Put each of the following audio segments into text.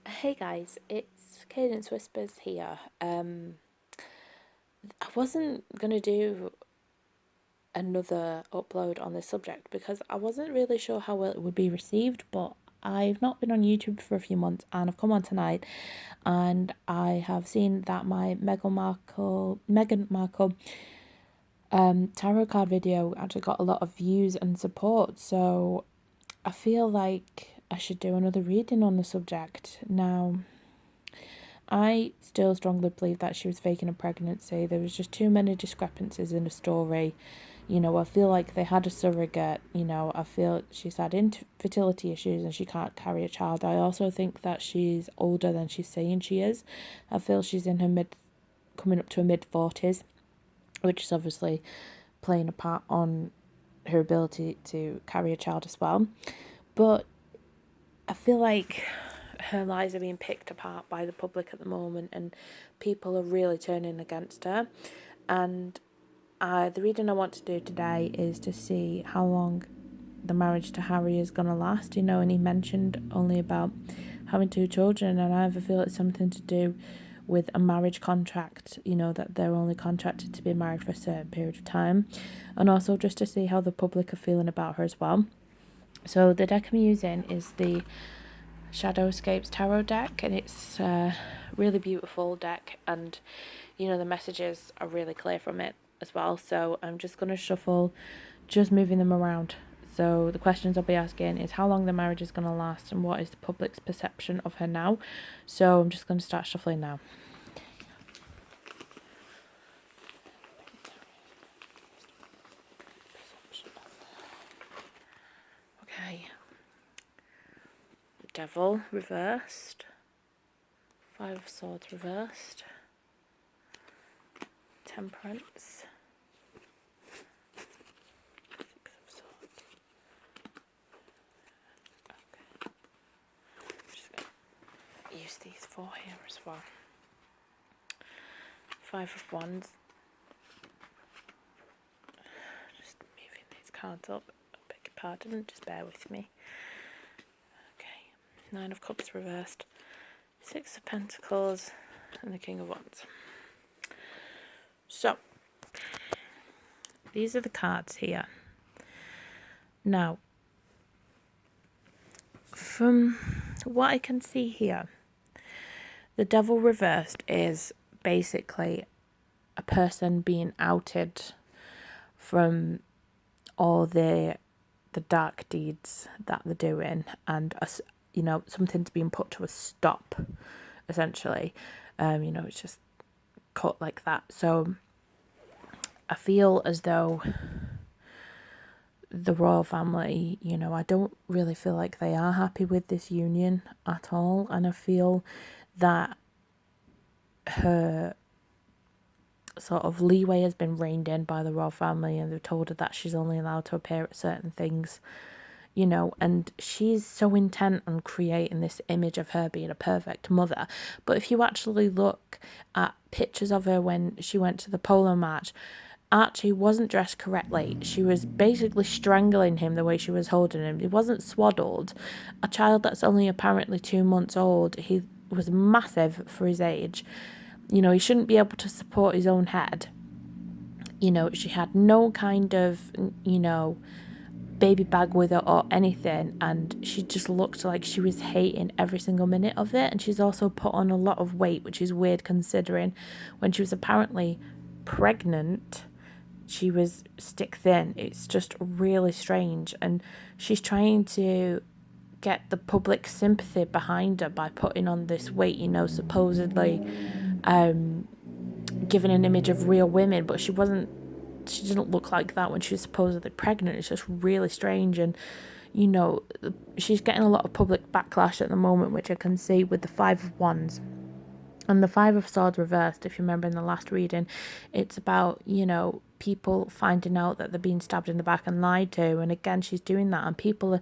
Hey guys, it's Cadence Whispers here. I wasn't gonna do another upload on this subject because I wasn't really sure how well it would be received, but I've not been on YouTube for a few months and I've come on tonight and I have seen that my Meghan Markle tarot card video actually got a lot of views and support, so I feel like I should do another reading on the subject. Now, I still strongly believe that she was faking a pregnancy. There was just too many discrepancies in the story. I feel like they had a surrogate. I feel she's had infertility issues and she can't carry a child. I also think that she's older than she's saying she is. I feel she's in her coming up to her mid-40s, which is obviously playing a part on her ability to carry a child as well. But I feel like her lies are being picked apart by the public at the moment and people are really turning against her. And the reading I want to do today is to see how long the marriage to Harry is going to last, and he mentioned only about having two children, and I have a feel it's something to do with a marriage contract, that they're only contracted to be married for a certain period of time, and also just to see how the public are feeling about her as well. So the deck I'm using is the Shadowscapes tarot deck, and it's a really beautiful deck, and the messages are really clear from it as well. So I'm just going to shuffle, just moving them around. So the questions I'll be asking is how long the marriage is going to last and what is the public's perception of her now. So I'm just going to start shuffling now. Okay. Devil reversed. Five of Swords reversed. Temperance. Six of Swords. Okay. Just gonna use these four here as well. Five of Wands. Just moving these cards up. I beg your pardon, just bear with me. Okay. Nine of Cups reversed. Six of Pentacles and the King of Wands. So, these are the cards here. Now, from what I can see here, the Devil reversed is basically a person being outed from all the dark deeds that they're doing, and something's being put to a stop, essentially. It's just cut like that. So I feel as though the royal family, I don't really feel like they are happy with this union at all, and I feel that her sort of leeway has been reined in by the royal family, and they've told her that she's only allowed to appear at certain things, and she's so intent on creating this image of her being a perfect mother. But if you actually look at pictures of her when she went to the polo match, Archie wasn't dressed correctly. She was basically strangling him the way she was holding him. He wasn't swaddled. A child that's only apparently 2 months old, he was massive for his age. He shouldn't be able to support his own head. She had no kind of, baby bag with her or anything, and she just looked like she was hating every single minute of it. And she's also put on a lot of weight, which is weird considering when she was apparently pregnant, she was stick thin. It's just really strange, and she's trying to get the public sympathy behind her by putting on this weight, supposedly giving an image of real women, but she didn't look like that when she was supposedly pregnant. It's just really strange, and she's getting a lot of public backlash at the moment, which I can see with the Five of Wands. And the Five of Swords reversed, if you remember in the last reading, it's about, people finding out that they're being stabbed in the back and lied to. And again, she's doing that. And people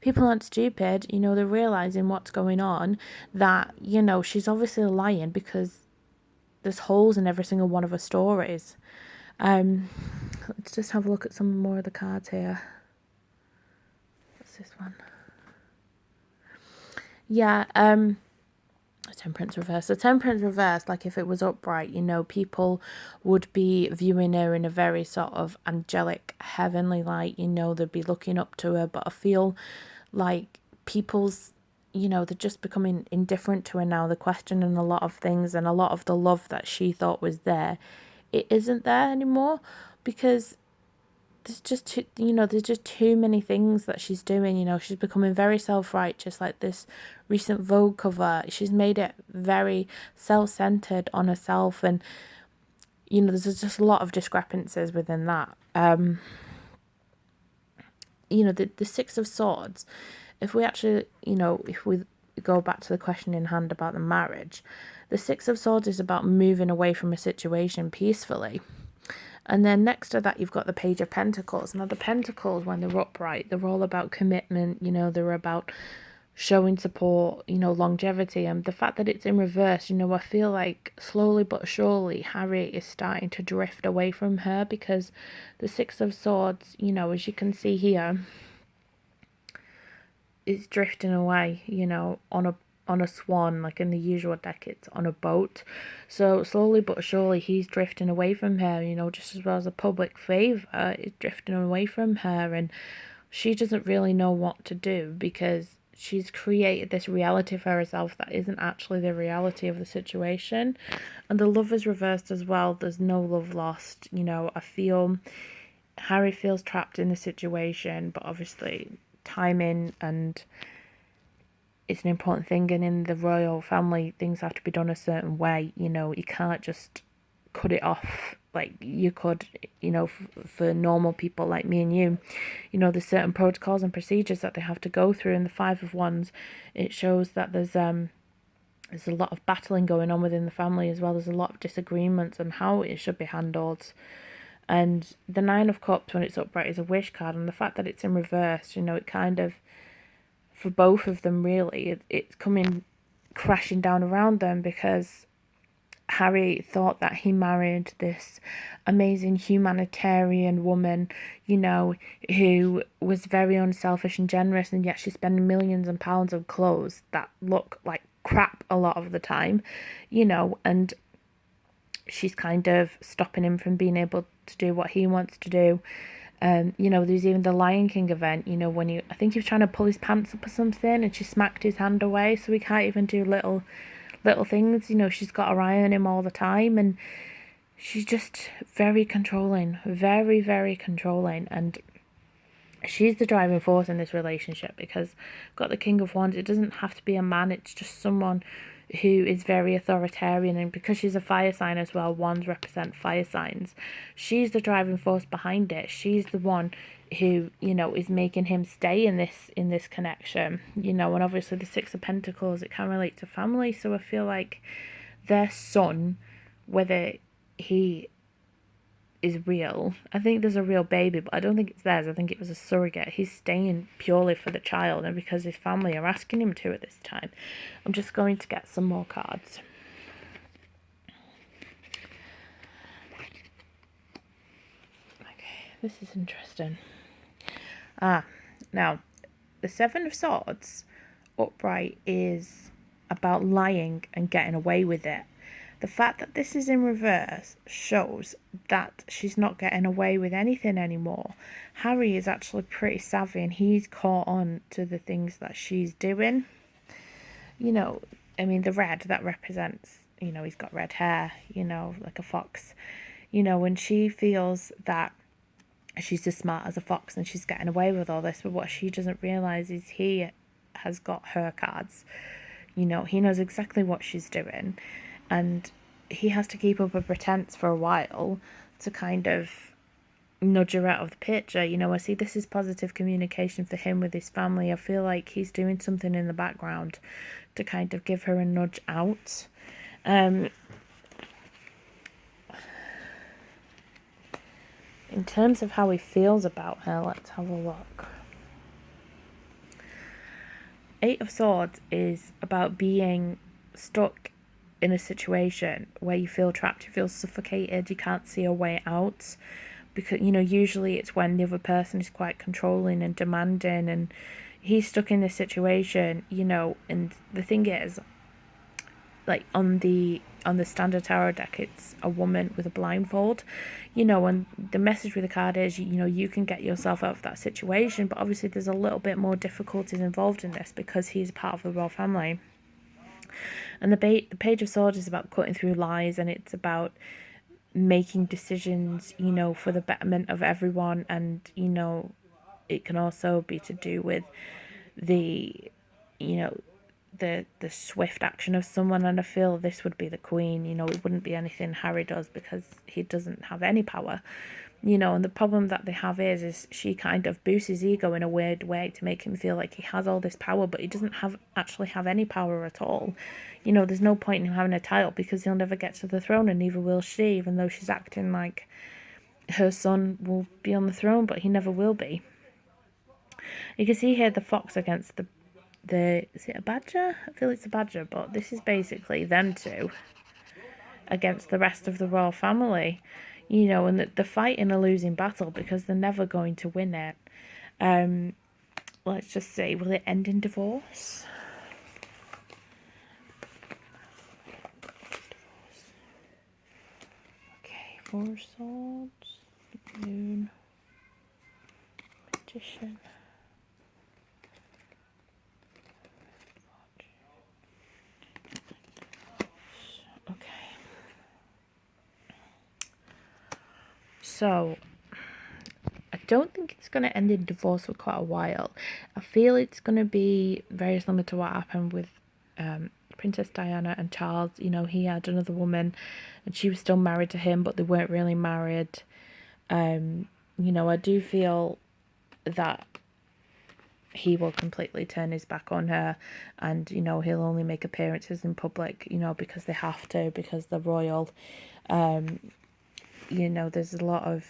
aren't stupid. They're realising what's going on, that, she's obviously lying because there's holes in every single one of her stories. Let's just have a look at some more of the cards here. What's this one? Yeah, Temperance reverse. The temperance reverse, like if it was upright, people would be viewing her in a very sort of angelic, heavenly light, they'd be looking up to her. But I feel like people's, they're just becoming indifferent to her now. They're questioning a lot of things, and a lot of the love that she thought was there, it isn't there anymore, because there's just too many things that she's doing. She's becoming very self-righteous, like this recent Vogue cover. She's made it very self-centered on herself, and there's just a lot of discrepancies within that. The Six of Swords, if we actually, if we go back to the question in hand about the marriage, the Six of Swords is about moving away from a situation peacefully. And then next to that, you've got the Page of Pentacles. Now, the Pentacles, when they're upright, they're all about commitment. They're about showing support, longevity. And the fact that it's in reverse, I feel like slowly but surely Harry is starting to drift away from her, because the Six of Swords, as you can see here, is drifting away, on a swan, like in the usual deck, it's on a boat. So slowly but surely he's drifting away from her, just as well as a public favour is drifting away from her, and she doesn't really know what to do, because she's created this reality for herself that isn't actually the reality of the situation. And the love is reversed as well. There's no love lost. I feel Harry feels trapped in the situation, but obviously timing and it's an important thing, and in the royal family things have to be done a certain way. You can't just cut it off like you could, for normal people like me and you. There's certain protocols and procedures that they have to go through. In the Five of Wands, it shows that there's a lot of battling going on within the family as well. There's a lot of disagreements on how it should be handled. And the Nine of Cups, when it's upright, is a wish card, and the fact that it's in reverse, it kind of, for both of them really, it's coming crashing down around them, because Harry thought that he married this amazing humanitarian woman, who was very unselfish and generous, and yet she's spending millions of pounds on clothes that look like crap a lot of the time, and she's kind of stopping him from being able to do what he wants to do. There's even the Lion King event, when I think he was trying to pull his pants up or something, and she smacked his hand away, so he can't even do little things. She's got her eye on him all the time, and she's just very controlling, very, very controlling, and she's the driving force in this relationship, because got the King of Wands. It doesn't have to be a man, it's just someone who is very authoritarian, and because she's a fire sign as well, wands represent fire signs, she's the driving force behind it. She's the one who, is making him stay in this connection, and obviously the Six of Pentacles, it can relate to family. So I feel like their son, whether he is real, I think there's a real baby, but I don't think it's theirs. I think it was a surrogate. He's staying purely for the child, and because his family are asking him to at this time. I'm just going to get some more cards. Okay, this is interesting. Now, the Seven of Swords upright is about lying and getting away with it. The fact that this is in reverse shows that she's not getting away with anything anymore. Harry is actually pretty savvy, and he's caught on to the things that she's doing. The red, that represents, he's got red hair, like a fox. When she feels that she's as smart as a fox and she's getting away with all this, but what she doesn't realise is he has got her cards. He knows exactly what she's doing. And he has to keep up a pretense for a while to kind of nudge her out of the picture. I see this is positive communication for him with his family. I feel like he's doing something in the background to kind of give her a nudge out. In terms of how he feels about her, let's have a look. Eight of Swords is about being stuck in a situation where you feel trapped, you feel suffocated, you can't see a way out, because usually it's when the other person is quite controlling and demanding, and he's stuck in this situation, and the thing is, like on the standard tarot deck, it's a woman with a blindfold, and the message with the card is, you can get yourself out of that situation, but obviously there's a little bit more difficulties involved in this because he's part of the royal family. And the Page of Swords is about cutting through lies, and it's about making decisions, for the betterment of everyone. And, it can also be to do with the, you know, the swift action of someone. And I feel this would be the Queen. It wouldn't be anything Harry does because he doesn't have any power. And the problem that they have is she kind of boosts his ego in a weird way to make him feel like he has all this power, but he doesn't actually have any power at all. There's no point in him having a title because he'll never get to the throne, and neither will she, even though she's acting like her son will be on the throne, but he never will be. You can see here the fox against the is it a badger? I feel it's a badger, but this is basically them two against the rest of the royal family, and they're fighting a losing battle because they're never going to win it. Let's just see, will it end in divorce? Okay, 4 swords, moon, magician. Okay. So, I don't think it's going to end in divorce for quite a while. I feel it's going to be very similar to what happened with Princess Diana and Charles. He had another woman and she was still married to him, but they weren't really married. I do feel that he will completely turn his back on her, and he'll only make appearances in public, because they have to, because they're royal. There's a lot of,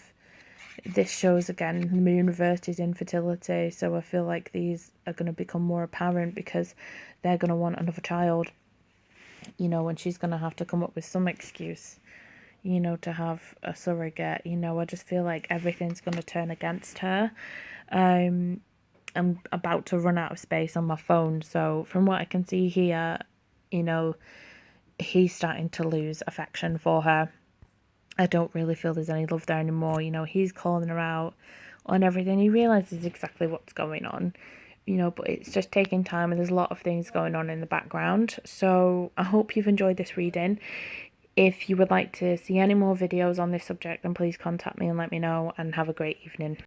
this shows again the moon reversed his infertility, so I feel like these are going to become more apparent because they're going to want another child, and she's going to have to come up with some excuse, to have a surrogate. I just feel like everything's going to turn against her. I'm about to run out of space on my phone, so from what I can see here, he's starting to lose affection for her. I don't really feel there's any love there anymore. He's calling her out on everything. He realises exactly what's going on, but it's just taking time, and there's a lot of things going on in the background. So I hope you've enjoyed this reading. If you would like to see any more videos on this subject, then please contact me and let me know, and have a great evening.